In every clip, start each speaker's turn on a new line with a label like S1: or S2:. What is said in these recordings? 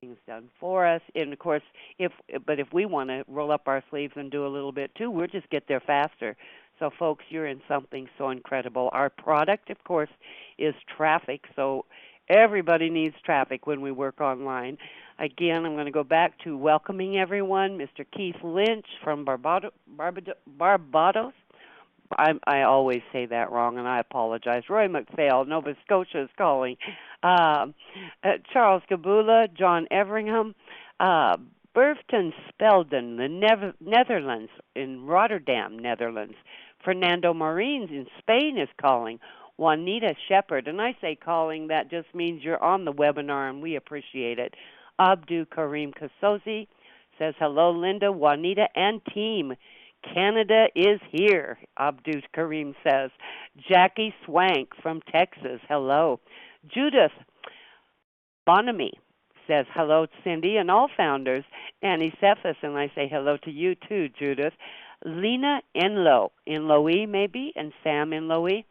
S1: things done for us. And of course, if we want to roll up our sleeves and do a little bit too, we'll just get there faster. So folks, you're in something so incredible. Our product, of course, is traffic. So everybody needs traffic when we work online. Again, I'm going to go back to welcoming everyone. Mr. Keith Lynch from Barbados. I always say that wrong, and I apologize. Roy McPhail, Nova Scotia is calling. Charles Kabula, John Everingham, Burfton Spelden, the Netherlands, in Rotterdam, Netherlands. Fernando Marines in Spain is calling. Juanita Shepard, and I say calling, that just means you're on the webinar, and we appreciate it. Abdu Karim Kasozi says, hello, Linda, Juanita, and team. Canada is here, Abdul Karim says. Jackie Swank from Texas, hello. Judith Bonamy says, hello, Cindy, and all founders. Annie Cephas, and I say hello to you too, Judith. Lena Enloe maybe, and Sam Enloe.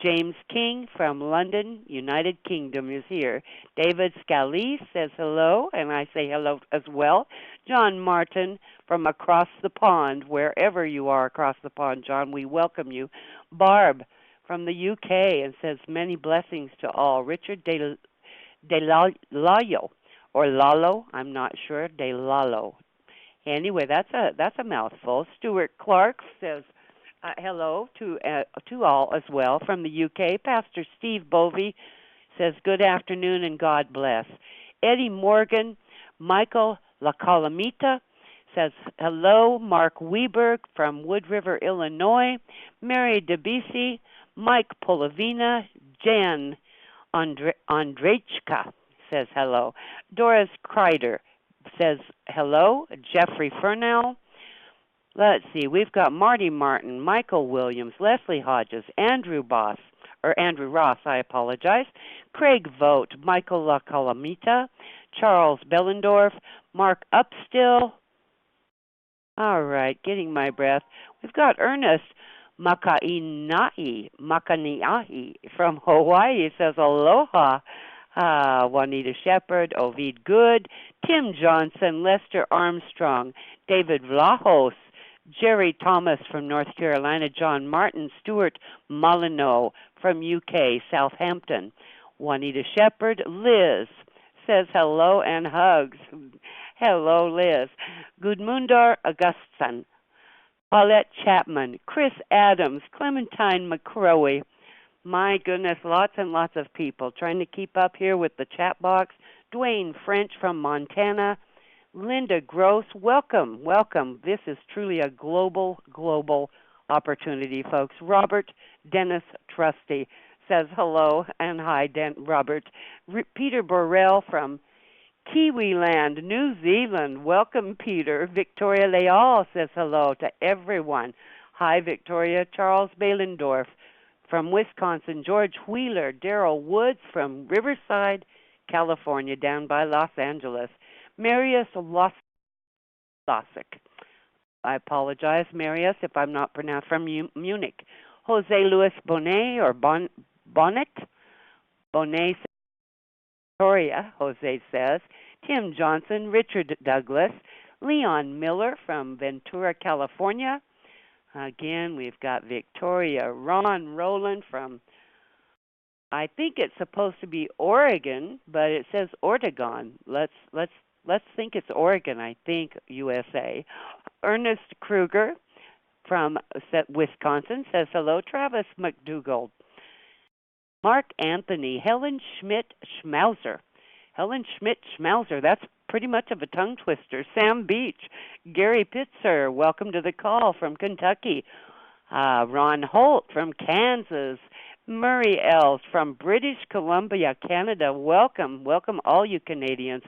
S1: James King from London, United Kingdom is here. David Scalise says hello, and I say hello as well. John Martin from across the pond, wherever you are across the pond, John, we welcome you. Barb from the UK and says many blessings to all. Richard De Lalo, or Lalo, I'm not sure, De Lalo. Anyway, that's a mouthful. Stuart Clark says, hello to all as well from the UK. Pastor Steve Bovey says, good afternoon and God bless. Eddie Morgan, Michael LaCalamita says, hello. Mark Weber from Wood River, Illinois. Mary DeBisi, Mike Polavina, Jan Andrejka says hello. Doris Kreider says hello. Jeffrey Furnell. Let's see, we've got Marty Martin, Michael Williams, Leslie Hodges, Andrew Ross, I apologize, Craig Vogt, Michael LaCalamita, Charles Bellendorf, Mark Upstill. All right, getting my breath. We've got Ernest Makaniahi from Hawaii says aloha. Juanita Shepard, Ovid Good, Tim Johnson, Lester Armstrong, David Vlahos, Jerry Thomas from North Carolina, John Martin, Stuart Molyneux from UK, Southampton. Juanita Shepard, Liz says hello and hugs. Hello, Liz. Gudmundar Augustin, Paulette Chapman, Chris Adams, Clementine McCrory. My goodness, lots and lots of people trying to keep up here with the chat box. Dwayne French from Montana. Linda Gross, welcome, welcome. This is truly a global opportunity, folks. Robert Dennis Trusty says hello and hi, Robert. Peter Burrell from Kiwiland, New Zealand. Welcome, Peter. Victoria Leal says hello to everyone. Hi, Victoria. Charles Bailendorf from Wisconsin. George Wheeler. Daryl Woods from Riverside, California, down by Los Angeles. Marius Losik. I apologize, Marius, if I'm not pronounced, from Munich. Jose Luis Bonet, or Bonnet. Bonet, Victoria, Jose says. Tim Johnson, Richard Douglas. Leon Miller from Ventura, California. Again, we've got Victoria. Ron Rowland from, I think it's supposed to be Oregon, but it says Ortegon. Let's think it's Oregon, I think, USA. Ernest Kruger from Wisconsin says hello. Travis McDougall. Mark Anthony. Helen Schmidt-Schmauser. Helen Schmidt-Schmauser, that's pretty much of a tongue twister. Sam Beach. Gary Pitzer, welcome to the call from Kentucky. Ron Holt from Kansas. Murray Els from British Columbia, Canada. Welcome, welcome all you Canadians.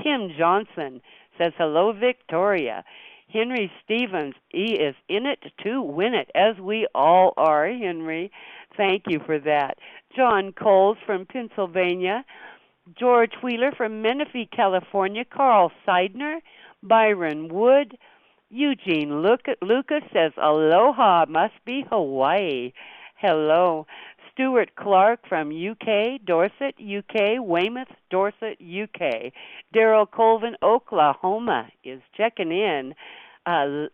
S1: Tim Johnson says hello, Victoria. Henry Stevens, he is in it to win it, as we all are, Henry. Thank you for that. John Coles from Pennsylvania. George Wheeler from Menifee, California. Carl Seidner. Byron Wood. Eugene Lucas says aloha, must be Hawaii. Hello. Stuart Clark from UK, Dorset, UK, Weymouth, Dorset, UK. Daryl Colvin, Oklahoma, is checking in. Uh,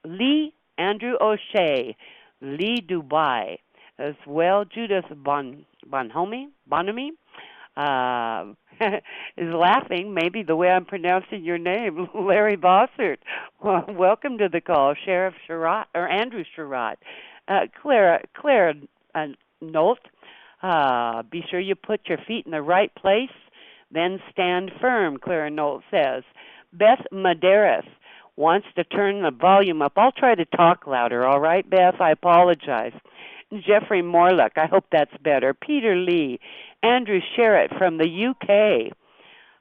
S1: Lee Andrew O'Shea, Lee Dubai, as well. Judith Bonhomie, uh, is laughing, maybe the way I'm pronouncing your name, Larry Bossert. Well, welcome to the call, Sheriff Sherratt, or Andrew Sherratt. Claire Nolt, be sure you put your feet in the right place, then stand firm, Clara Nolt says. Beth Maderas wants to turn the volume up. I'll try to talk louder, all right, Beth? I apologize. Jeffrey Morlock, I hope that's better. Peter Lee, Andrew Sherritt from the UK,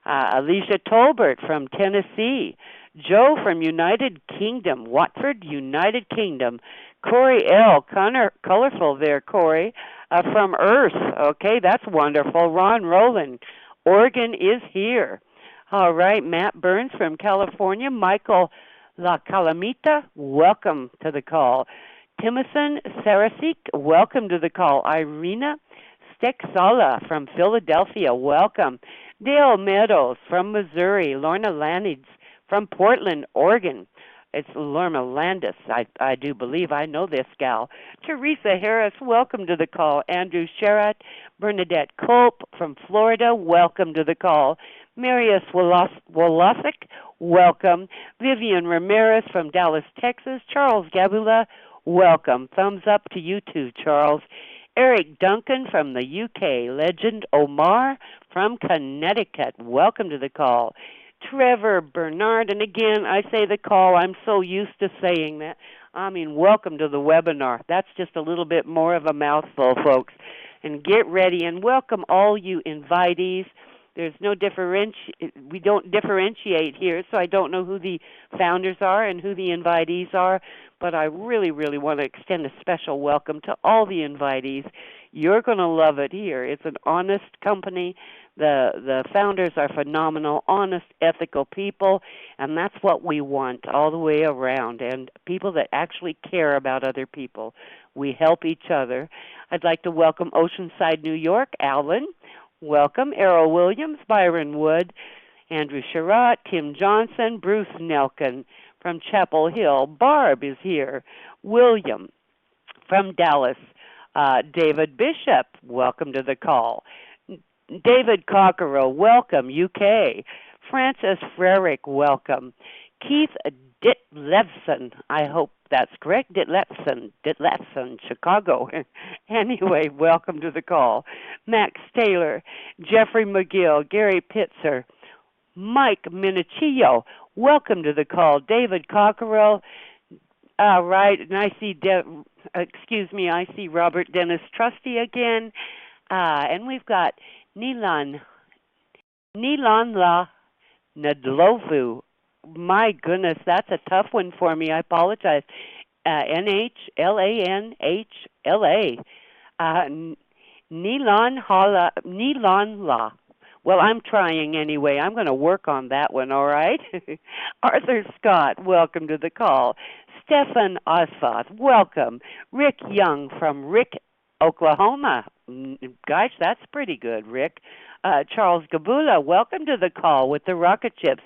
S1: Alicia Tolbert from Tennessee, Joe from United Kingdom, Watford, United Kingdom, Corey L. Colorful there, Corey, from Earth. Okay, that's wonderful. Ron Rowland, Oregon is here. All right, Matt Burns from California, Michael La Calamita, welcome to the call. Timothy Sarasik, welcome to the call. Irina Steksala from Philadelphia, welcome. Dale Meadows from Missouri. Lorna Lanids from Portland, Oregon. It's Lorna Landis, I do believe. I know this gal. Teresa Harris, welcome to the call. Andrew Sherratt, Bernadette Culp from Florida, welcome to the call. Marius Wolosik, welcome. Vivian Ramirez from Dallas, Texas. Charles Gabula, welcome. Thumbs up to you too, Charles. Eric Duncan from the UK. Legend Omar from Connecticut, welcome to the call. Trevor Bernard, and again, I say the call. I'm so used to saying that. I mean, welcome to the webinar. That's just a little bit more of a mouthful, folks. And get ready and welcome all you invitees. There's no we don't differentiate here, so I don't know who the founders are and who the invitees are, but I really, really want to extend a special welcome to all the invitees. You're going to love it here. It's an honest company. The founders are phenomenal, honest, ethical people, and that's what we want all the way around, and people that actually care about other people. We help each other. I'd like to welcome Oceanside, New York, Alan. Welcome. Errol Williams, Byron Wood, Andrew Sherratt, Tim Johnson, Bruce Nelkin from Chapel Hill. Barb is here. William from Dallas. David Bishop, welcome to the call. David Cockerill, welcome, UK. Francis Frerick, welcome. Keith Ditlevson, I hope that's correct. Ditlevson, Chicago. Anyway, welcome to the call. Max Taylor, Jeffrey McGill, Gary Pitzer, Mike Minichillo, welcome to the call. David Cockerill, all right, and I see, I see Robert Dennis Trusty again, and we've got Nilan La Nadlovu. My goodness, that's a tough one for me. I apologize. NhlaNHLA. Nilan La. Well, I'm trying anyway. I'm going to work on that one, all right? Arthur Scott, welcome to the call. Stefan Osfoth, welcome. Rick Young from Oklahoma. Gosh, that's pretty good, Rick. Charles Gabula, welcome to the call with the rocket ships.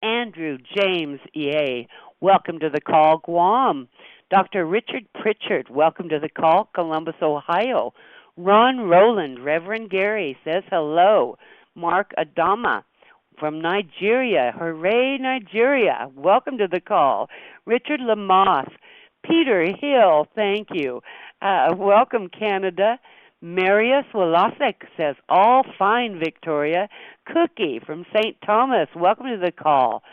S1: Andrew James EA, welcome to the call, Guam. Dr. Richard Pritchard, welcome to the call, Columbus, Ohio. Ron Rowland, Reverend Gary, says hello. Mark Adama from Nigeria. Hooray, Nigeria. Welcome to the call. Richard Lamoth. Peter Hill, thank you. Welcome, Canada. Marius Walasek says, all fine, Victoria. Cookie from St. Thomas, welcome to the call.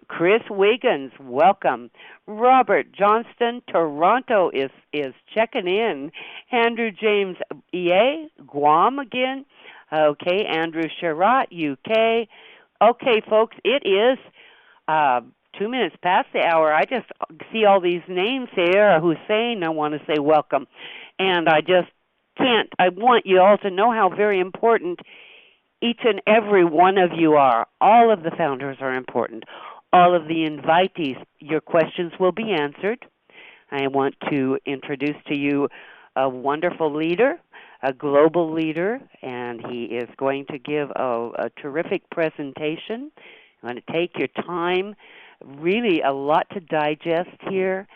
S1: Chris Wiggins, welcome. Robert Johnston, Toronto is checking in. Andrew James EA, Guam again. Okay, Andrew Sherratt, UK. Okay, folks, it is 2 minutes past the hour. I just see all these names here. Hussein, I want to say welcome. And I just can't. I want you all to know how very important each and every one of you are. All of the founders are important. All of the invitees, your questions will be answered. I want to introduce to you a wonderful leader, a global leader, and he is going to give a terrific presentation. I'm going to take your time. Really a lot to digest here,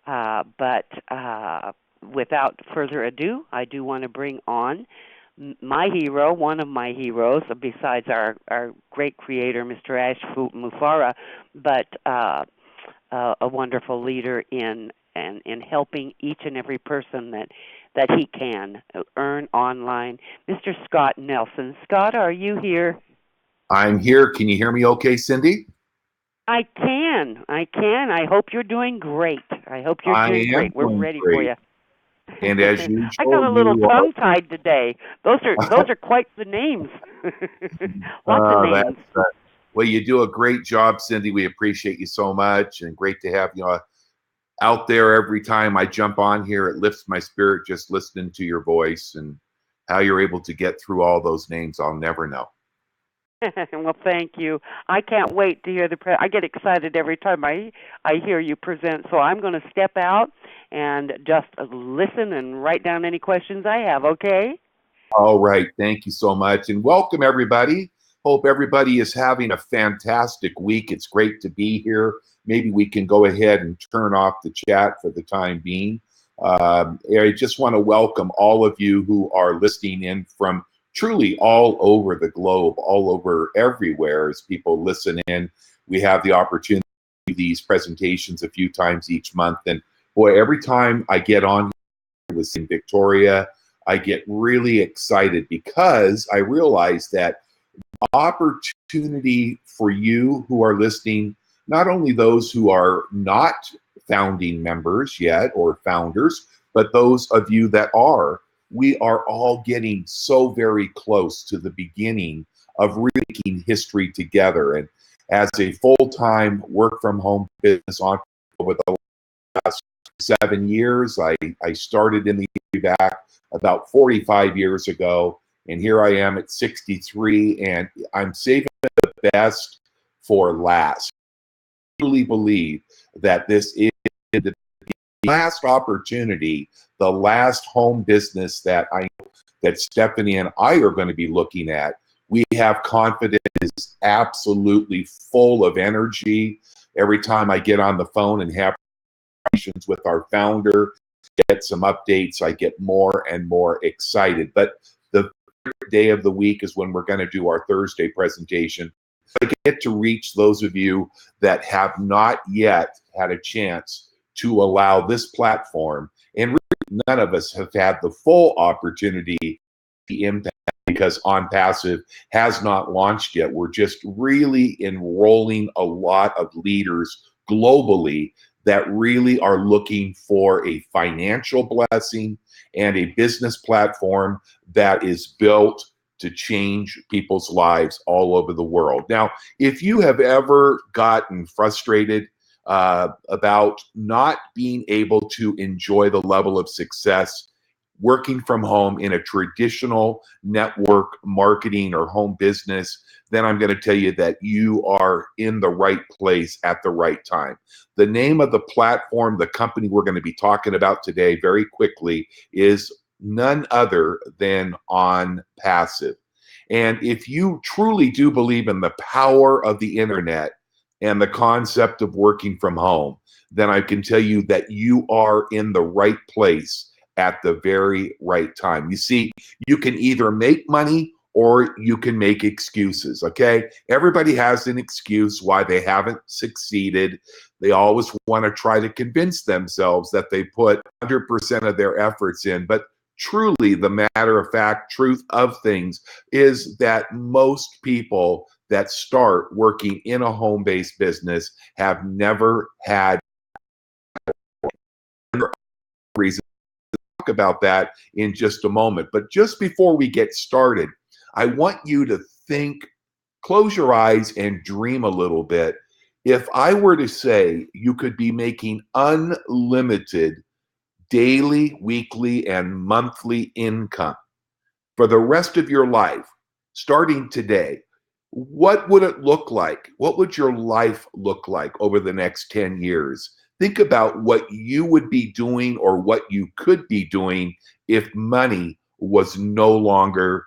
S1: but without further ado, I do want to bring on my hero, one of my heroes, besides our great creator, Mr. Ashfu Mufara, but a wonderful leader in helping each and every person that he can earn online. Mr. Scott Nelson. Scott, are you here?
S2: I'm here. Can you hear me okay, Cindy?
S1: I can. I hope you're doing great.
S2: I am
S1: We're
S2: doing
S1: ready for
S2: great.
S1: you.
S2: And as
S1: I got
S2: usual,
S1: a little
S2: you are.
S1: tongue-tied today. Those are quite the names. Lots of names.
S2: Well, you do a great job, Cindy. We appreciate you so much, and great to have you out there every time I jump on here. It lifts my spirit just listening to your voice, and how you're able to get through all those names, I'll never know.
S1: Well, thank you. I can't wait to hear I get excited every time I hear you present. So I'm going to step out and just listen and write down any questions I have. Okay?
S2: All right. Thank you so much, and welcome everybody. Hope everybody is having a fantastic week. It's great to be here. Maybe we can go ahead and turn off the chat for the time being. I just want to welcome all of you who are listening in from truly all over the globe, all over everywhere as people listen in. We have the opportunity to do these presentations a few times each month. And boy, every time I get on here with Victoria, I get really excited because I realize that opportunity for you who are listening, not only those who are not founding members yet or founders, but those of you that are, we are all getting so very close to the beginning of really making history together. And as a full-time work-from-home business entrepreneur over the last 7 years, I started in the industry back about 45 years ago, and here I am at 63, and I'm saving the best for last. I truly believe that this is the last opportunity, the last home business that Stephanie and I are going to be looking at. We have confidence, is absolutely full of energy. Every time I get on the phone and have conversations with our founder, get some updates, I get more and more excited. But the day of the week is when we're going to do our Thursday presentation. I get to reach those of you that have not yet had a chance to allow this platform, and really none of us have had the full opportunity, the impact, because ONPASSIVE has not launched yet. We're just really enrolling a lot of leaders globally that really are looking for a financial blessing and a business platform that is built to change people's lives all over the world. Now, if you have ever gotten frustrated about not being able to enjoy the level of success working from home in a traditional network marketing or home business, then I'm going to tell you that you are in the right place at the right time. The name of the platform, the company we're going to be talking about today very quickly, is none other than ONPASSIVE. And if you truly do believe in the power of the internet and the concept of working from home, then I can tell you that you are in the right place at the very right time. You see, you can either make money or you can make excuses, okay? Everybody has an excuse why they haven't succeeded. They always want to try to convince themselves that they put 100% of their efforts in. But truly, the matter of fact truth of things is that most people that start working in a home-based business have never had reason to talk about that in just a moment. But just before we get started, I want you to think, close your eyes and dream a little bit. If I were to say you could be making unlimited daily, weekly, and monthly income for the rest of your life, starting today, what would it look like? What would your life look like over the next 10 years? Think about what you would be doing or what you could be doing if money was no longer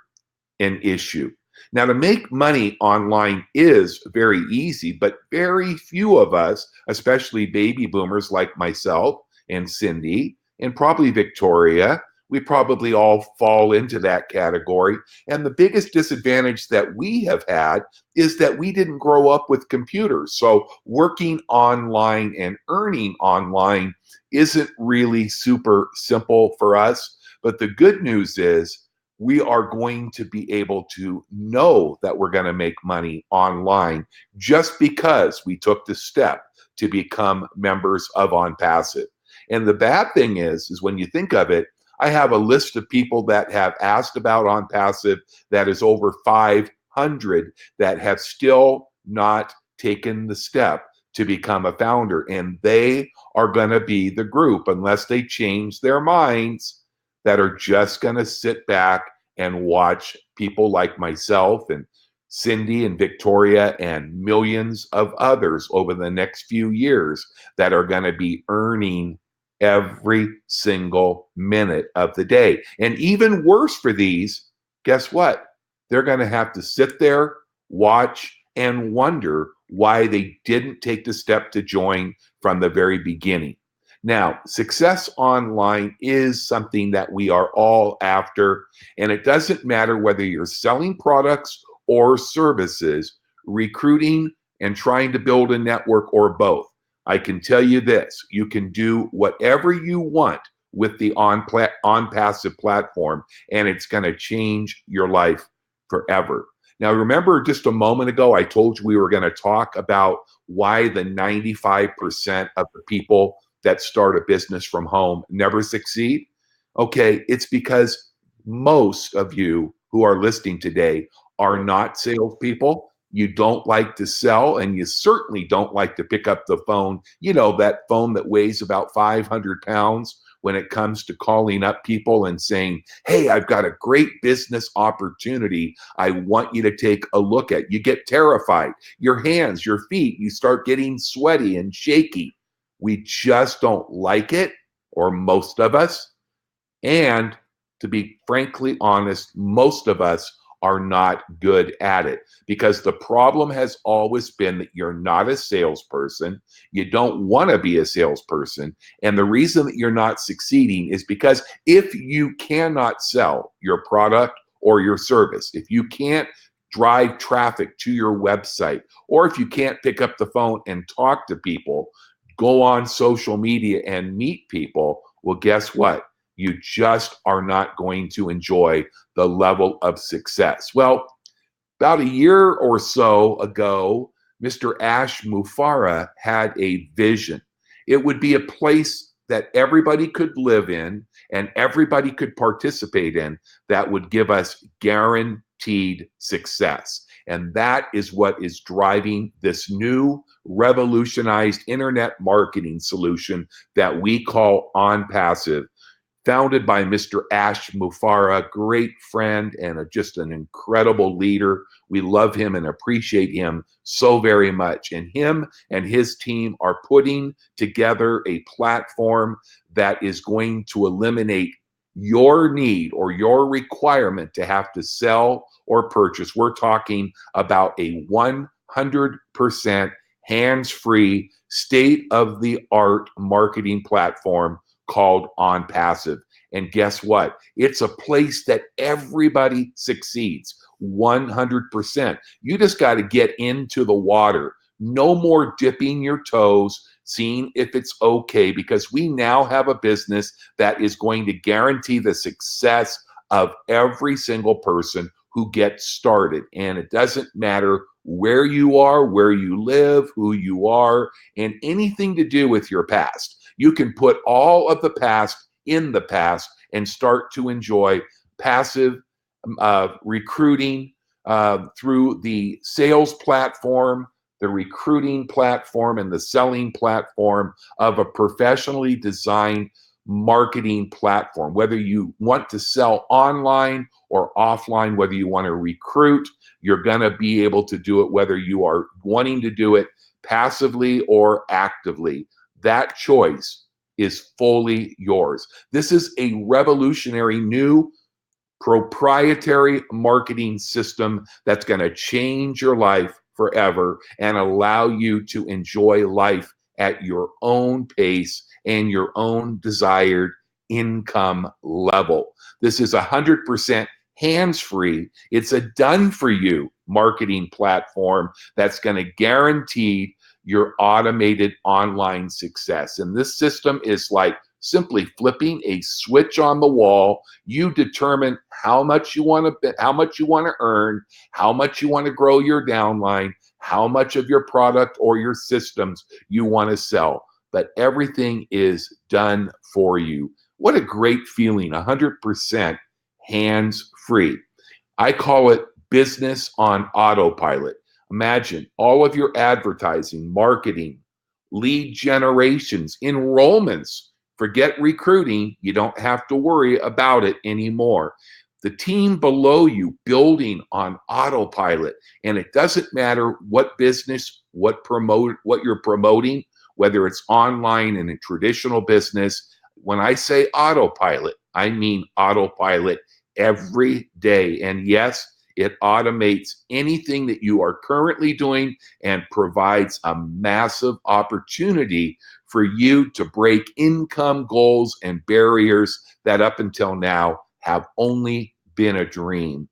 S2: an issue. Now, to make money online is very easy, but very few of us, especially baby boomers like myself and Cindy, and probably Victoria, we probably all fall into that category. And the biggest disadvantage that we have had is that we didn't grow up with computers. So working online and earning online isn't really super simple for us. But the good news is we are going to be able to know that we're going to make money online just because we took the step to become members of ONPASSIVE. And the bad thing is when you think of it, I have a list of people that have asked about ONPASSIVE that is over 500 that have still not taken the step to become a founder. And they are going to be the group, unless they change their minds, that are just going to sit back and watch people like myself and Cindy and Victoria and millions of others over the next few years that are going to be earning every single minute of the day. And even worse for these, guess what? They're going to have to sit there, watch, and wonder why they didn't take the step to join from the very beginning. Now, success online is something that we are all after, and it doesn't matter whether you're selling products or services, recruiting, and trying to build a network, or both. I can tell you this, you can do whatever you want with the ONPASSIVE platform, and it's going to change your life forever. Now, remember just a moment ago, I told you we were going to talk about why the 95% of the people that start a business from home never succeed? Okay, it's because most of you who are listening today are not salespeople. You don't like to sell, and you certainly don't like to pick up the phone. You know, that phone that weighs about 500 pounds when it comes to calling up people and saying, hey, I've got a great business opportunity I want you to take a look at. You get terrified. Your hands, your feet, you start getting sweaty and shaky. We just don't like it, or most of us. And to be frankly honest, most of us are not good at it, because the problem has always been that you're not a salesperson. You don't want to be a salesperson. And the reason that you're not succeeding is because if you cannot sell your product or your service, if you can't drive traffic to your website, or if you can't pick up the phone and talk to people, go on social media and meet people, well, guess what? You just are not going to enjoy the level of success. Well, about a year or so ago, Mr. Ash Mufareh had a vision. It would be a place that everybody could live in and everybody could participate in that would give us guaranteed success. And that is what is driving this new revolutionized internet marketing solution that we call ONPASSIVE, founded by Mr. Ash Mufareh, great friend and just an incredible leader. We love him and appreciate him so very much. And him and his team are putting together a platform that is going to eliminate your need or your requirement to have to sell or purchase. We're talking about a 100% hands-free, state-of-the-art marketing platform called ONPASSIVE. And guess what? It's a place that everybody succeeds, 100%. You just got to get into the water. No more dipping your toes, seeing if it's okay, because we now have a business that is going to guarantee the success of every single person who gets started. And it doesn't matter where you are, where you live, who you are, and anything to do with your past. You can put all of the past in the past and start to enjoy passive recruiting through the sales platform, the recruiting platform, and the selling platform of a professionally designed marketing platform. Whether you want to sell online or offline, whether you want to recruit, you're going to be able to do it, whether you are wanting to do it passively or actively. That choice is fully yours. This is a revolutionary new proprietary marketing system that's going to change your life forever and allow you to enjoy life at your own pace and your own desired income level. This is 100% hands-free. It's a done-for-you marketing platform that's going to guarantee your automated online success. And this system is like simply flipping a switch on the wall. You determine how much you want to earn, how much you want to grow your downline, how much of your product or your systems you want to sell. But everything is done for you. What a great feeling, 100% hands-free. I call it business on autopilot. Imagine all of your advertising, marketing, lead generations, enrollments. Forget recruiting. You don't have to worry about it anymore. The team below you building on autopilot. And it doesn't matter what business, what you're promoting, whether it's online in a traditional business. When I say autopilot, I mean autopilot every day. And yes, it automates anything that you are currently doing and provides a massive opportunity for you to break income goals and barriers that up until now have only been a dream.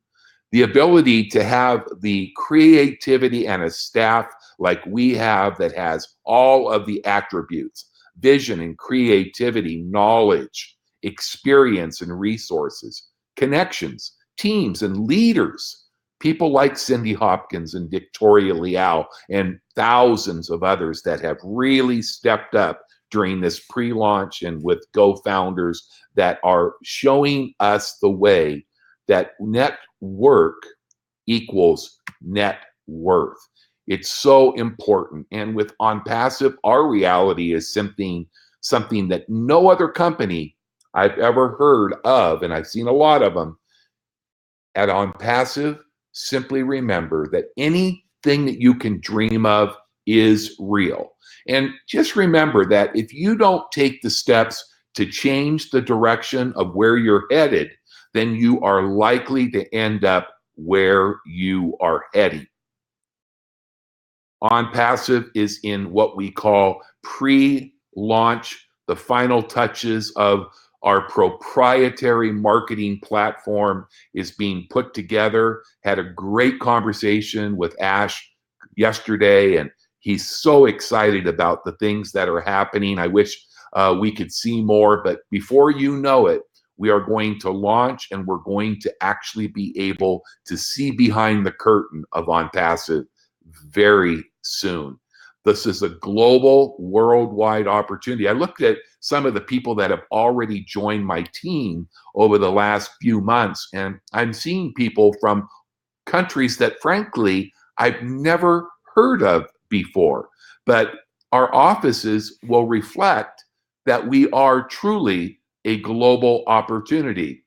S2: The ability to have the creativity and a staff like we have that has all of the attributes, vision and creativity, knowledge, experience and resources, connections, teams and leaders, people like Cindy Hopkins and Victoria Liao and thousands of others that have really stepped up during this pre-launch and with GoFounders that are showing us the way that net work equals net worth. It's so important. And with ONPASSIVE, our reality is something that no other company I've ever heard of, and I've seen a lot of them. At ONPASSIVE, simply remember that anything that you can dream of is real. And just remember that if you don't take the steps to change the direction of where you're headed, then you are likely to end up where you are heading. ONPASSIVE is in what we call pre-launch, the final touches of our proprietary marketing platform is being put together. Had a great conversation with Ash yesterday, and he's so excited about the things that are happening. I wish we could see more, but before you know it, we are going to launch and we're going to actually be able to see behind the curtain of ONPASSIVE very soon. This is a global, worldwide opportunity. I looked at some of the people that have already joined my team over the last few months, and I'm seeing people from countries that, frankly, I've never heard of before. But our offices will reflect that we are truly a global opportunity.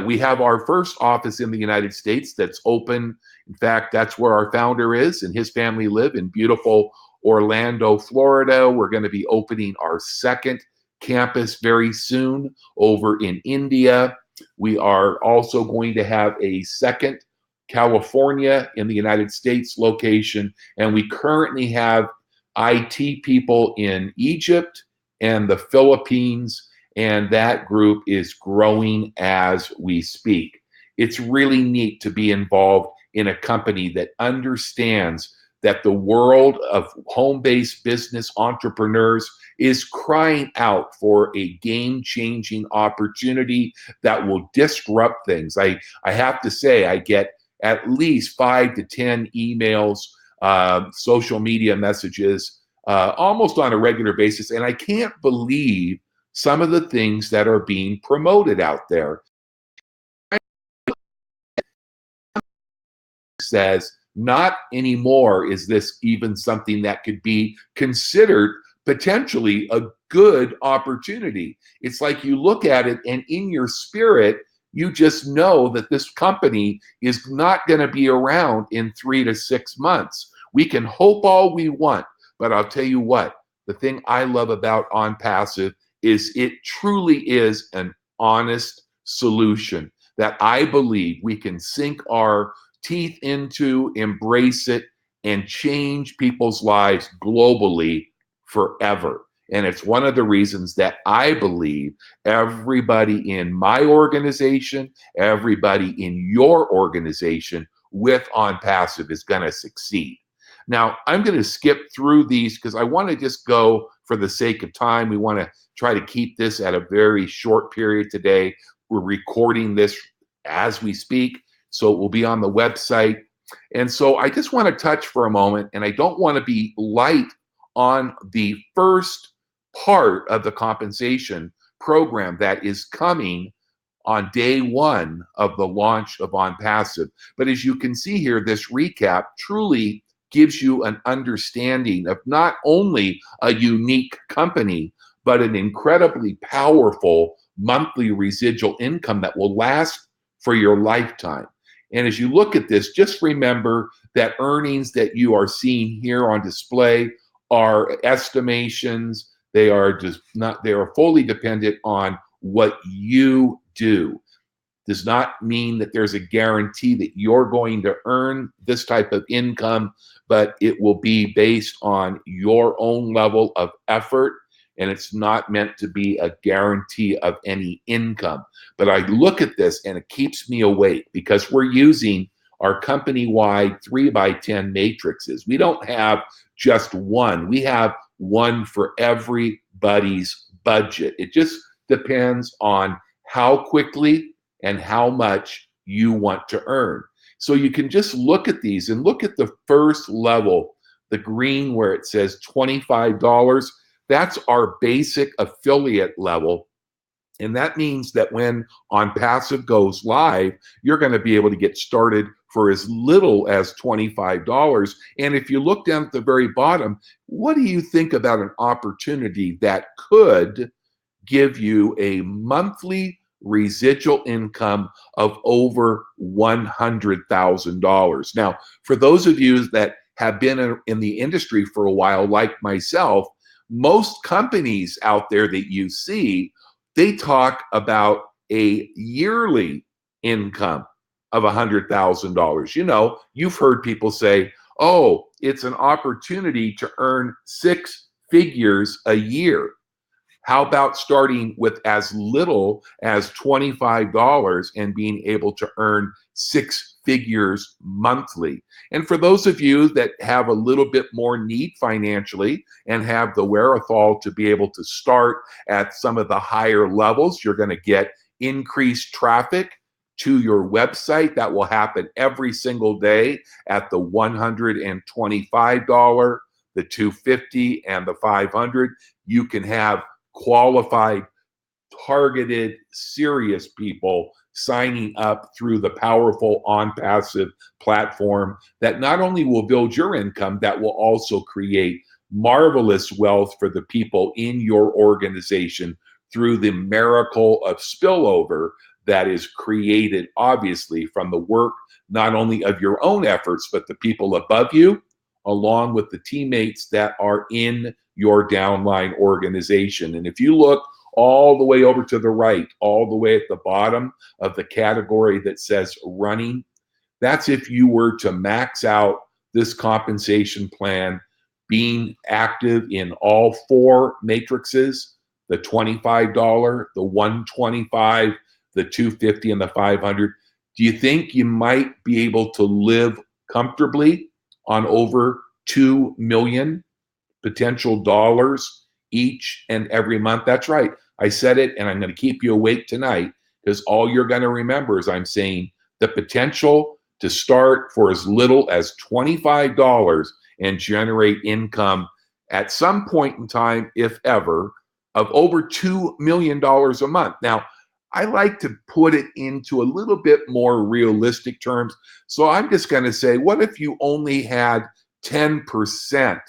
S2: We have our first office in the United States that's open. In fact, that's where our founder is and his family live in beautiful Orlando, Florida. We're going to be opening our second campus very soon over in India. We are also going to have a second California in the United States location. And we currently have IT people in Egypt and the Philippines, and that group is growing as we speak. It's really neat to be involved in a company that understands that the world of home-based business entrepreneurs is crying out for a game-changing opportunity that will disrupt things. I have to say, I get at least 5 to 10 emails, social media messages, almost on a regular basis, and I can't believe some of the things that are being promoted out there. Says, not anymore is this even something that could be considered potentially a good opportunity. It's like you look at it and in your spirit, you just know that this company is not going to be around in 3 to 6 months. We can hope all we want, but I'll tell you what, the thing I love about ONPASSIVE is it truly is an honest solution that I believe we can sink our teeth into, embrace it, and change people's lives globally forever. And it's one of the reasons that I believe everybody in my organization, everybody in your organization with ONPASSIVE is going to succeed. Now, I'm going to skip through these because I want to just go for the sake of time. We want to try to keep this at a very short period today. We're recording this as we speak, so it will be on the website. And so I just want to touch for a moment, and I don't want to be light on the first part of the compensation program that is coming on day one of the launch of ONPASSIVE. But as you can see here, this recap truly gives you an understanding of not only a unique company, but an incredibly powerful monthly residual income that will last for your lifetime. And as you look at this, just remember that earnings that you are seeing here on display are estimations. They are fully dependent on what you do. Does not mean that there's a guarantee that you're going to earn this type of income, but it will be based on your own level of effort, and it's not meant to be a guarantee of any income. But I look at this and it keeps me awake because we're using our company-wide 3x10 matrices. We don't have just one. We have one for everybody's budget. It just depends on how quickly and how much you want to earn. So you can just look at these and look at the first level, the green where it says $25. That's our basic affiliate level. And that means that when ONPASSIVE goes live, you're going to be able to get started for as little as $25. And if you look down at the very bottom, what do you think about an opportunity that could give you a monthly residual income of over $100,000? Now, for those of you that have been in the industry for a while, like myself, most companies out there that you see, they talk about a yearly income of $100,000. You know, you've heard people say, oh, it's an opportunity to earn 6 figures a year. How about starting with as little as $25 and being able to earn 6 figures monthly? And for those of you that have a little bit more need financially and have the wherewithal to be able to start at some of the higher levels, you're going to get increased traffic to your website. That will happen every single day at the $125, the $250, and the $500. You can have qualified, targeted, serious people signing up through the powerful ONPASSIVE platform that not only will build your income, that will also create marvelous wealth for the people in your organization through the miracle of spillover that is created, obviously, from the work not only of your own efforts, but the people above you, along with the teammates that are in your downline organization. And if you look all the way over to the right, all the way at the bottom of the category that says running, that's if you were to max out this compensation plan, being active in all 4 matrices, the $25, the $125, the $250, and the $500. Do you think you might be able to live comfortably on over $2 million potential dollars each and every month? That's right. I said it, and I'm going to keep you awake tonight because all you're going to remember is I'm saying the potential to start for as little as $25 and generate income at some point in time, if ever, of over $2 million a month. Now, I like to put it into a little bit more realistic terms. So I'm just going to say, what if you only had 10%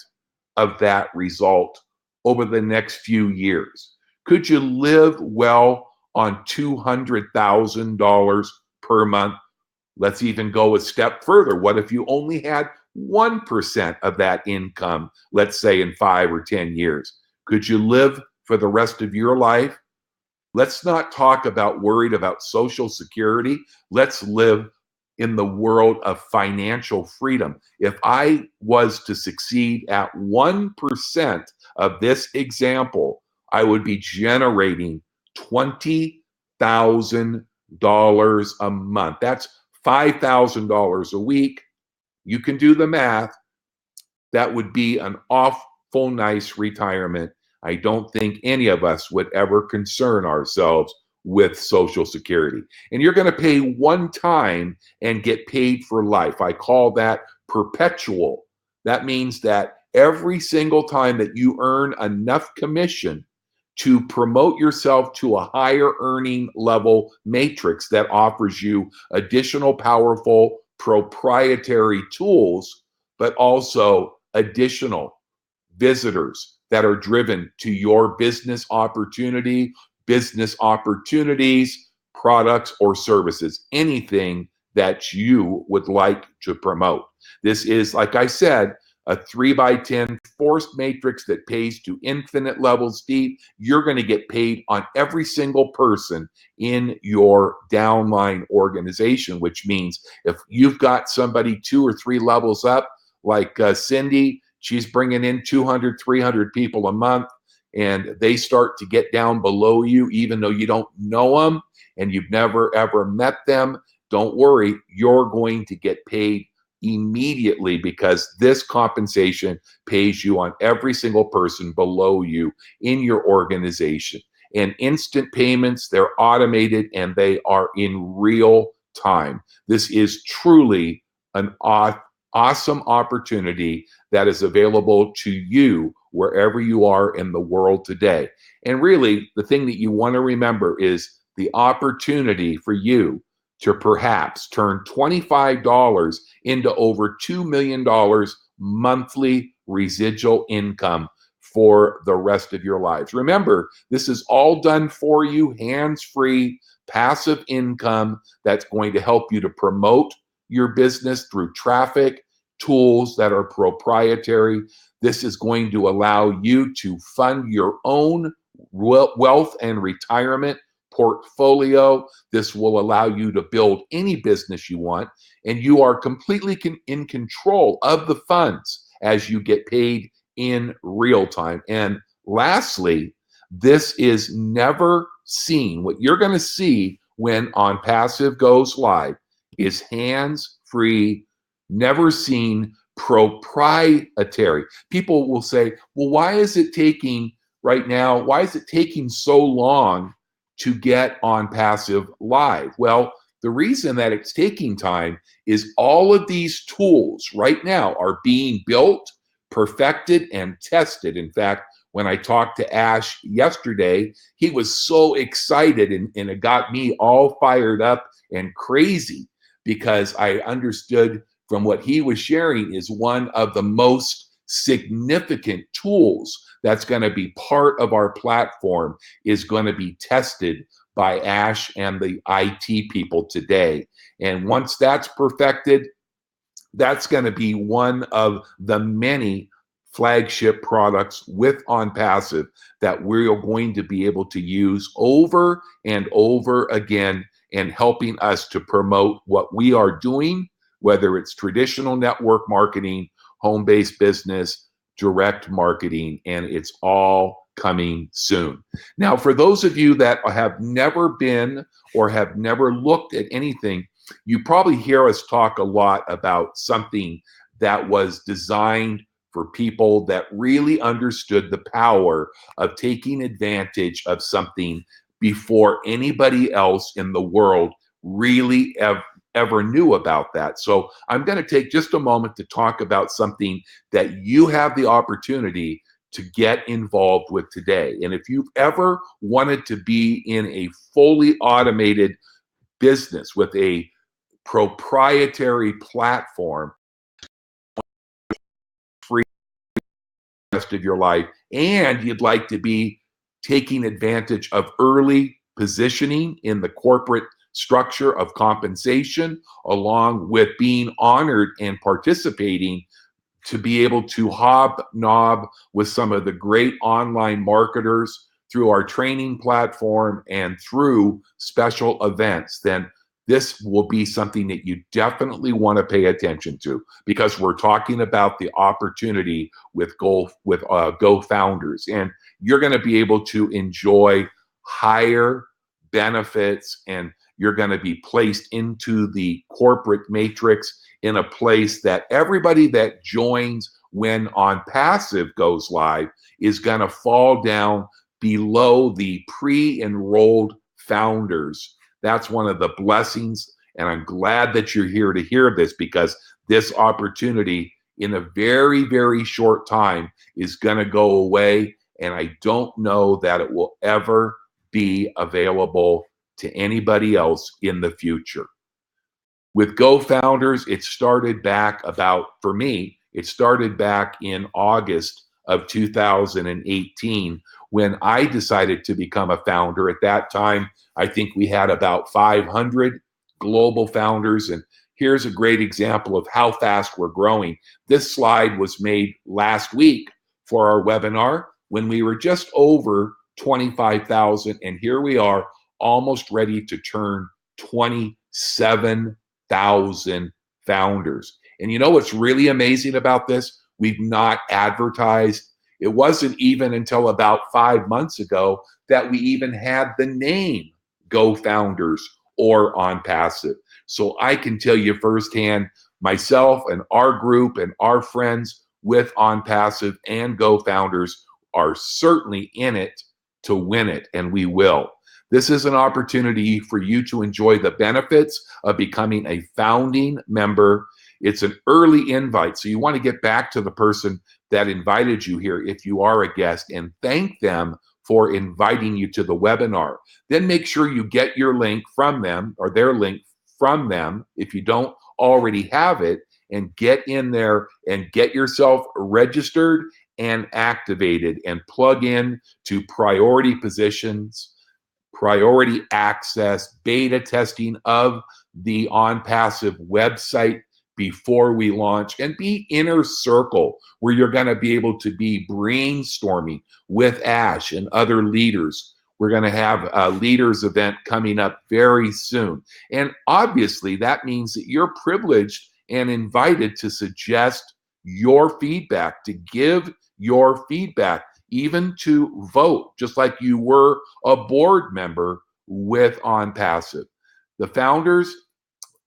S2: of that result over the next few years? Could you live well on $200,000 per month? Let's even go a step further. What if you only had 1% of that income, let's say in 5 or 10 years? Could you live for the rest of your life, let's not talk about worried about Social Security. Let's live in the world of financial freedom. If I was to succeed at 1% of this example, I would be generating $20,000 a month. That's $5,000 a week. You can do the math. That would be an awful nice retirement. I don't think any of us would ever concern ourselves with Social Security. And you're going to pay one time and get paid for life. I call that perpetual. That means that every single time that you earn enough commission to promote yourself to a higher earning level matrix that offers you additional powerful proprietary tools, but also additional visitors that are driven to your business opportunity, business opportunities, products, or services, anything that you would like to promote. This is, like I said, a 3x10 forced matrix that pays to infinite levels deep. You're going to get paid on every single person in your downline organization, which means if you've got somebody 2 or 3 levels up, like Cindy, she's bringing in 200, 300 people a month, and they start to get down below you, even though you don't know them and you've never ever met them. Don't worry, you're going to get paid immediately, because this compensation pays you on every single person below you in your organization. And instant payments, they're automated and they are in real time. This is truly an awesome opportunity that is available to you wherever you are in the world today. And really, the thing that you want to remember is the opportunity for you to perhaps turn $25 into over $2 million monthly residual income for the rest of your lives. Remember, this is all done for you, hands-free, passive income that's going to help you to promote your business through traffic, tools that are proprietary. This is going to allow you to fund your own wealth and retirement portfolio. This will allow you to build any business you want, and you are completely in control of the funds as you get paid in real time. And lastly, this is never seen. What you're going to see when ONPASSIVE goes live is hands-free, never seen, proprietary. People will say, well, why is it taking right now, why is it taking so long to get ONPASSIVE live? Well, the reason that it's taking time is all of these tools right now are being built, perfected, and tested. In fact, when I talked to Ash yesterday, he was so excited, and it got me all fired up and crazy, because I understood from what he was sharing is one of the most significant tools that's going to be part of our platform is going to be tested by Ash and the IT people today. And once that's perfected, that's going to be one of the many flagship products with ONPASSIVE that we're going to be able to use over and over again, and helping us to promote what we are doing, whether it's traditional network marketing, home-based business, direct marketing, and it's all coming soon. Now, for those of you that have never been or have never looked at anything, you probably hear us talk a lot about something that was designed for people that really understood the power of taking advantage of something before anybody else in the world really ever knew about that. So I'm going to take just a moment to talk about something that you have the opportunity to get involved with today. And if you've ever wanted to be in a fully automated business with a proprietary platform free the rest of your life, and you'd like to be taking advantage of early positioning in the corporate structure of compensation, along with being honored and participating to be able to hobnob with some of the great online marketers through our training platform and through special events, then this will be something that you definitely want to pay attention to, because we're talking about the opportunity with GoFounders, and you're going to be able to enjoy higher benefits, and you're going to be placed into the corporate matrix in a place that everybody that joins when ONPASSIVE goes live is going to fall down below the pre-enrolled founders. That's one of the blessings, and I'm glad that you're here to hear this, because this opportunity in a very, very short time is going to go away, and I don't know that it will ever be available to anybody else in the future. With GoFounders, it started back for me, it started back in August of 2018 when I decided to become a founder. At that time, I think we had about 500 global founders, and here's a great example of how fast we're growing. This slide was made last week for our webinar when we were just over 25,000, and here we are almost ready to turn 27,000 founders. And you know what's really amazing about this? We've not advertised. It wasn't even until about 5 months ago that we even had the name GoFounders or ONPASSIVE. So I can tell you firsthand, myself and our group and our friends with ONPASSIVE and GoFounders are certainly in it to win it, and we will. This is an opportunity for you to enjoy the benefits of becoming a founding member. It's an early invite, so you want to get back to the person that invited you here if you are a guest and thank them for inviting you to the webinar. Then make sure you get your link from them, or their link from them if you don't already have it, and get in there and get yourself registered and activated and plug in to priority positions, priority access, beta testing of the ONPASSIVE website before we launch, and be inner circle where you're going to be able to be brainstorming with Ash and other leaders. We're going to have a leaders event coming up very soon. And obviously that means that you're privileged and invited to suggest your feedback, to give your feedback, even to vote, just like you were a board member with ONPASSIVE. The founders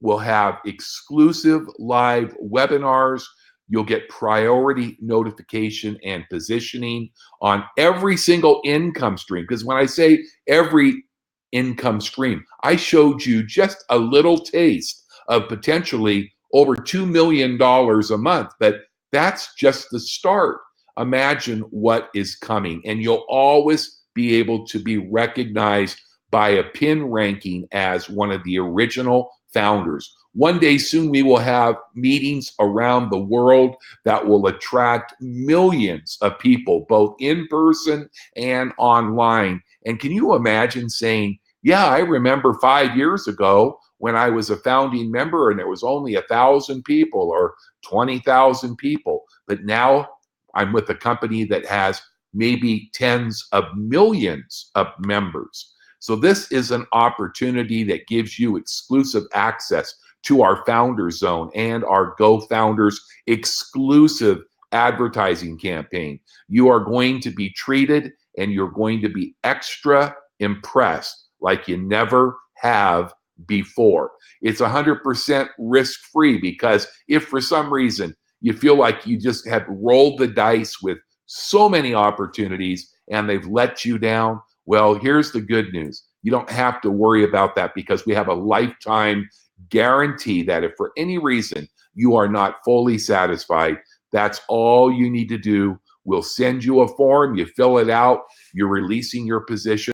S2: will have exclusive live webinars. You'll get priority notification and positioning on every single income stream. Because when I say every income stream, I showed you just a little taste of potentially over $2 million a month, but that's just the start. Imagine what is coming, and you'll always be able to be recognized by a pin ranking as one of the original founders. One day soon, we will have meetings around the world that will attract millions of people, both in person and online. And can you imagine saying, yeah, I remember 5 years ago when I was a founding member and there was only 1,000 people or 20,000 people, but now I'm with a company that has maybe tens of millions of members. So this is an opportunity that gives you exclusive access to our Founder Zone and our GoFounders exclusive advertising campaign. You are going to be treated, and you're going to be extra impressed like you never have before. It's 100% risk-free, because if for some reason you feel like you just have rolled the dice with so many opportunities and they've let you down, well, here's the good news. You don't have to worry about that, because we have a lifetime guarantee that if for any reason you are not fully satisfied, that's all you need to do. We'll send you a form, you fill it out, you're releasing your position,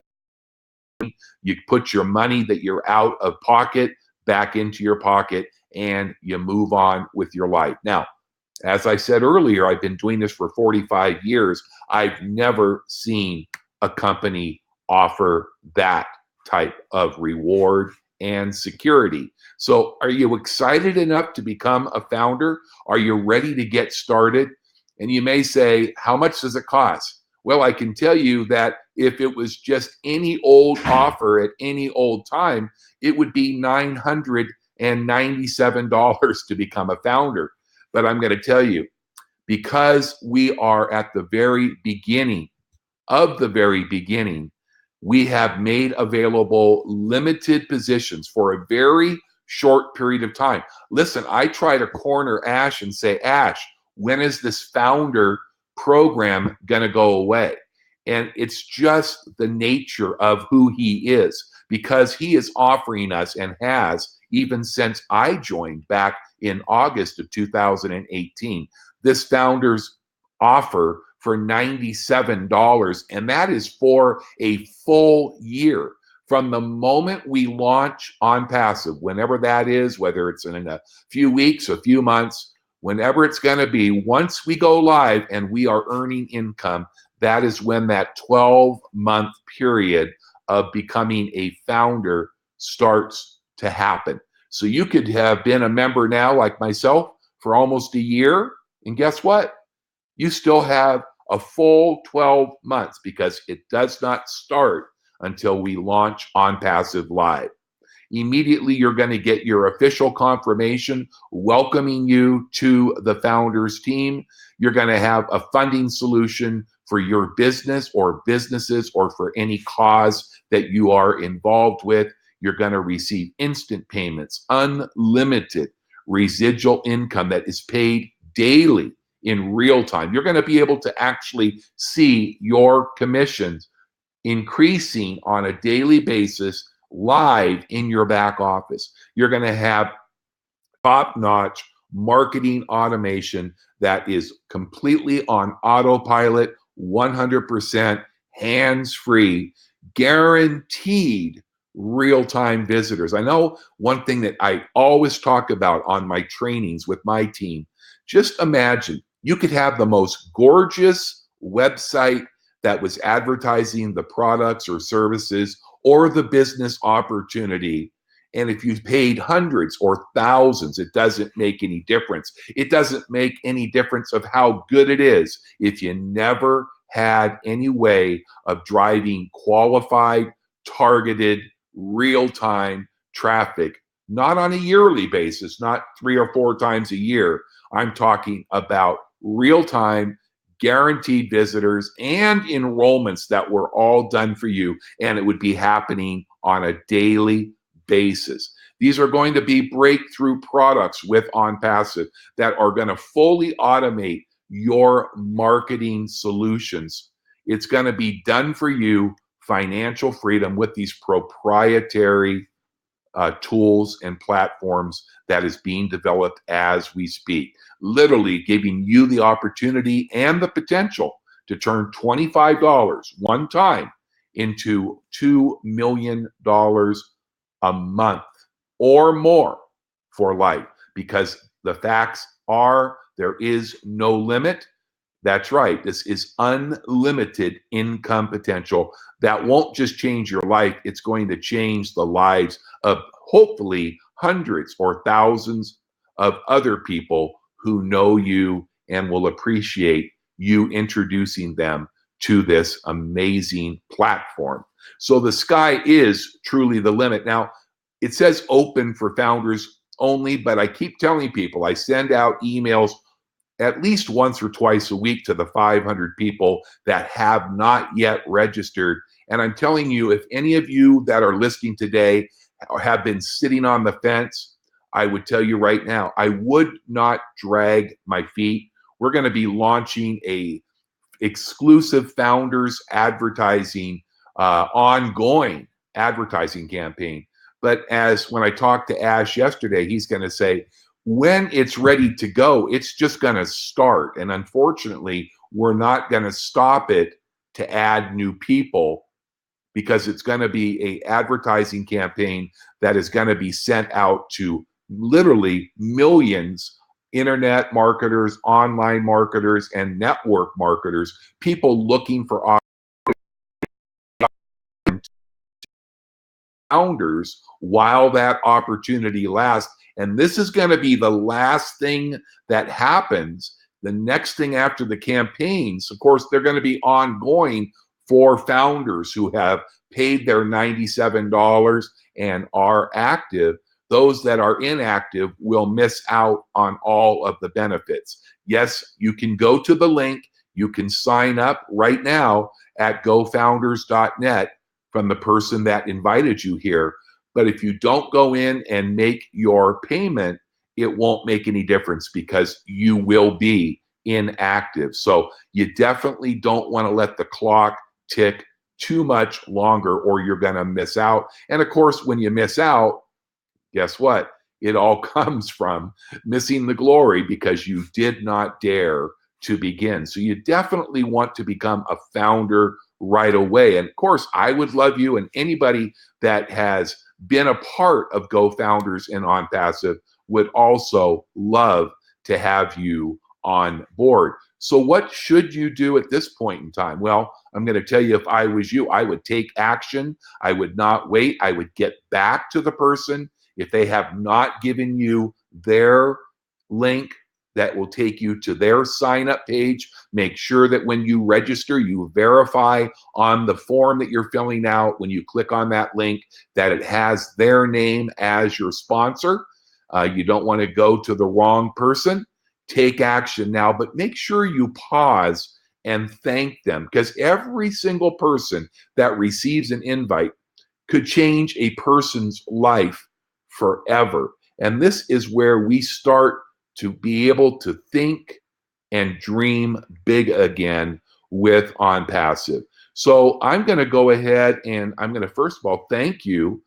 S2: you put your money that you're out of pocket back into your pocket, and you move on with your life. Now, as I said earlier, I've been doing this for 45 years. I've never seen a company offer that type of reward and security. So are you excited enough to become a founder? Are you ready to get started? And you may say, how much does it cost? Well, I can tell you that if it was just any old offer at any old time, it would be $997 to become a founder. But I'm going to tell you, because we are at the very beginning of the very beginning, we have made available limited positions for a very short period of time. Listen, I try to corner Ash and say, Ash, when is this founder program going to go away? And it's just the nature of who he is, because he is offering us, and has even since I joined back in August of 2018, this founder's offer for $97, and that is for a full year. From the moment we launch ONPASSIVE, whenever that is, whether it's in a few weeks, a few months, whenever it's going to be, once we go live and we are earning income, that is when that 12-month period of becoming a founder starts to happen. So you could have been a member now, like myself, for almost a year, and guess what? You still have a full 12 months, because it does not start until we launch ONPASSIVE Live. Immediately, you're going to get your official confirmation welcoming you to the founders team. You're going to have a funding solution for your business or businesses, or for any cause that you are involved with. You're going to receive instant payments, unlimited residual income that is paid daily in real time. You're going to be able to actually see your commissions increasing on a daily basis live in your back office. You're going to have top-notch marketing automation that is completely on autopilot, 100% hands-free, guaranteed real-time visitors. I know one thing that I always talk about on my trainings with my team, just imagine you could have the most gorgeous website that was advertising the products or services or the business opportunity. And if you paid hundreds or thousands, it doesn't make any difference. It doesn't make any difference of how good it is if you never had any way of driving qualified, targeted, real-time traffic, not on a yearly basis, not 3 or 4 times a year. I'm talking about real-time, guaranteed visitors and enrollments that were all done for you, and it would be happening on a daily basis. These are going to be breakthrough products with ONPASSIVE that are going to fully automate your marketing solutions. It's going to be done for you, financial freedom, with these proprietary tools and platforms that is being developed as we speak, literally giving you the opportunity and the potential to turn $25 one time into $2 million a month or more for life, because the facts are there is no limit. That's right. This is unlimited income potential that won't just change your life. It's going to change the lives of hopefully hundreds or thousands of other people who know you and will appreciate you introducing them to this amazing platform. So the sky is truly the limit. Now, it says open for founders only, but I keep telling people, I send out emails at least once or twice a week to the 500 people that have not yet registered. And I'm telling you, if any of you that are listening today have been sitting on the fence, I would tell you right now, I would not drag my feet. We're going to be launching a exclusive founders advertising, ongoing advertising campaign. But as when I talked to Ash yesterday, he's going to say, when it's ready to go, it's just going to start. And unfortunately, we're not going to stop it to add new people, because it's going to be an advertising campaign that is going to be sent out to literally millions internet marketers, online marketers, and network marketers, people looking for founders while that opportunity lasts. And this is going to be the last thing that happens The next thing after the campaigns, of course, they're going to be ongoing for founders who have paid their $97 and are active. Those that are inactive will miss out on all of the benefits. Yes, you can go to the link. You can sign up right now at gofounders.net from the person that invited you here. But if you don't go in and make your payment, it won't make any difference because you will be inactive. So you definitely don't want to let the clock tick too much longer or you're going to miss out. And of course, when you miss out, guess what? It all comes from missing the glory because you did not dare to begin. So you definitely want to become a founder right away. And of course, I would love you, and anybody that has been a part of GoFounders and OnPassive would also love to have you on board. So what should you do at this point in time? Well, I'm going to tell you, if I was you, I would take action. I would not wait. I would get back to the person. If they have not given you their link that will take you to their sign up page, make sure that when you register, you verify on the form that you're filling out, when you click on that link, that it has their name as your sponsor. You don't want to go to the wrong person. Take action now, but make sure you pause and thank them, because every single person that receives an invite could change a person's life forever. And this is where we start to be able to think and dream big again with OnPassive. So I'm going to go ahead and I'm going to first of all thank you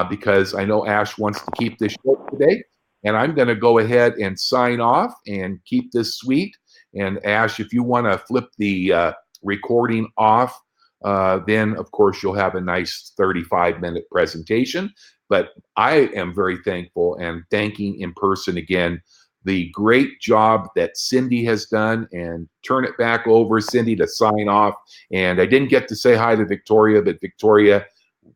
S2: because I know Ash wants to keep this short today. And I'm going to go ahead and sign off and keep this sweet. And Ash, if you want to flip the recording off, then of course you'll have a nice 35-minute presentation. But I am very thankful and thanking in person again the great job that Cindy has done, and turn it back over, Cindy, to sign off. And I didn't get to say hi to Victoria, but Victoria,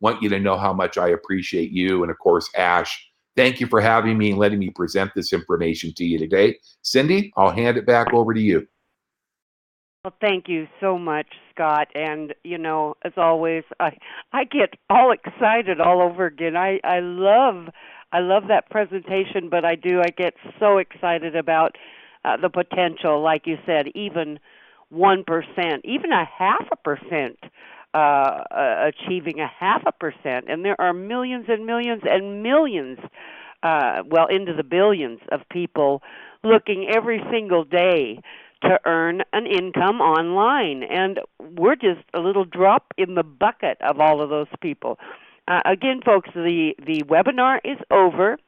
S2: want you to know how much I appreciate you. And of course, Ash, thank you for having me and letting me present this information to you today. Cindy, I'll hand it back over to you.
S1: Well, thank you so much, Scott. And you know, as always, I get all excited all over again. I love that presentation, but I get so excited about the potential. Like you said, even 1%, even a 0.5%. Achieving a 0.5%, and there are millions and millions and millions, well, into the billions of people looking every single day to earn an income online, and we're just a little drop in the bucket of all of those people. Again, folks, the webinar is over.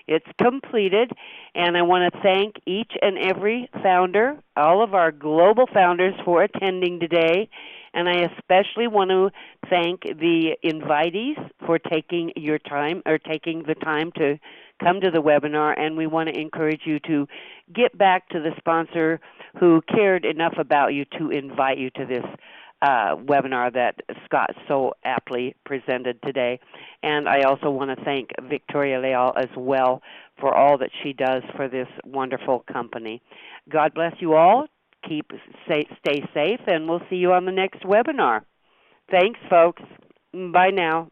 S1: It's completed, and I want to thank each and every founder, all of our global founders, for attending today. And I especially want to thank the invitees for taking your time, or taking the time to come to the webinar. And we want to encourage you to get back to the sponsor who cared enough about you to invite you to this webinar that Scott so aptly presented today. And I also want to thank Victoria Leal as well for all that she does for this wonderful company. God bless you all. Stay safe, and we'll see you on the next webinar. Thanks, folks. Bye now.